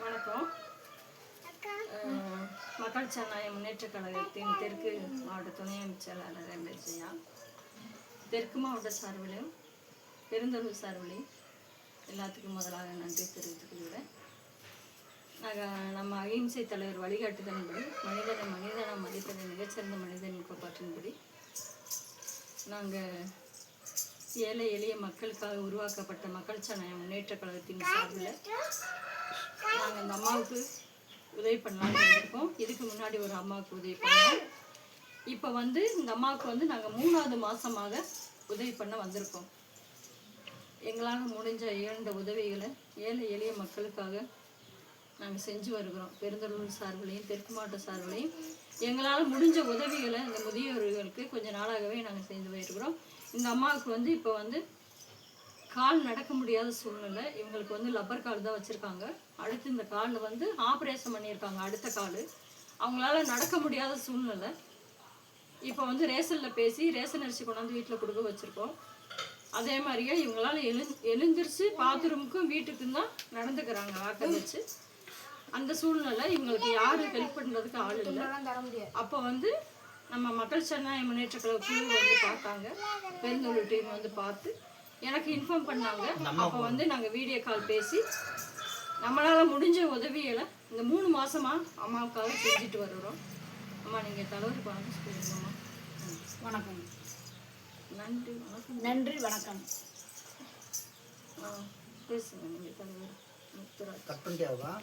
வணக்கம். மக்கள் ஜனநாயக முன்னேற்றக் கழகத்தின் தெற்கு மாவட்ட துணை அமைச்சராளர் எம்எல்ஏ தெற்கு மாவட்ட சார்பிலும் பெருந்தொழில் சார்பிலையும் எல்லாத்துக்கும் முதலாக நன்றி தெரிவித்துக் கொள்கிறேன். நம்ம அகிம்சை தலைவர் வழிகாட்டுதன்படி மனிதனை மதிப்பதை மிகச்சிறந்த மனிதன் கோட்பாட்டின்படி நாங்கள் ஏழை எளிய மக்களுக்காக உருவாக்கப்பட்ட மக்கள் ஜனநாயக முன்னேற்ற கழகத்தின் சார்பில் நாங்கள் இந்த அம்மாவுக்கு உதவி பண்ணலான்னு வந்திருக்கோம். இதுக்கு முன்னாடி ஒரு அம்மாவுக்கு உதவி பண்ணோம். இப்போ இந்த அம்மாவுக்கு நாங்கள் 3வது மாதமாக உதவி பண்ண வந்திருக்கோம். எங்களால் முடிஞ்ச இயன்ற உதவிகளை ஏழை எளிய மக்களுக்காக நாங்கள் செஞ்சு வருகிறோம். பெருந்தொழில் சார்பிலையும் தெற்கு மாவட்ட சார்பிலையும் எங்களால் முடிஞ்ச உதவிகளை இந்த முதியோர்களுக்கு கொஞ்சம் நாளாகவே நாங்கள் செஞ்சு போயிருக்கிறோம். இந்த அம்மாவுக்கு இப்போ கால் நடக்க முடியாத சூழ்நிலை. இவங்களுக்கு லப்பர் கால் தான் வச்சுருக்காங்க. அடுத்து இந்த காலில் ஆப்ரேஷன் பண்ணியிருக்காங்க. அடுத்த கால் அவங்களால நடக்க முடியாத சூழ்நிலை. இப்போ ரேஷனில் பேசி ரேஷன் அரிசி கொண்டாந்து வீட்டில் கொடுக்க வச்சுருக்கோம். அதே மாதிரியே இவங்களால எழுந்திரிச்சு பாத்ரூமுக்கும் வீட்டுக்கும் தான் நடந்துக்கிறாங்க ஆக்க வச்சு. அந்த சூழ்நிலை இவங்களுக்கு யாரும் ஹெல்ப் பண்ணுறதுக்கு ஆள் இல்லை. அப்போ நம்ம மக்கள் ஜனநாயக முன்னேற்ற கழக குழு பார்த்தாங்க. பெருந்தொழில் டீம் பார்த்து எனக்கு இன்ஃபார்ம் பண்ணாங்க. அப்போ நாங்கள் வீடியோ கால் பேசி நம்மளால் முடிஞ்ச உதவிகளை இந்த 3 மாதமாக அம்மாவுக்காக செஞ்சுட்டு வருகிறோம். அம்மா நீங்கள் தலைவருக்கு வணக்கம் சொல்லுங்கம்மா. வணக்கம். நன்றி வணக்கம். நன்றி வணக்கம். பேசுங்க நீங்கள் தலைவர் முத்துராஜ். கட் பண்ணிட்டியாவா?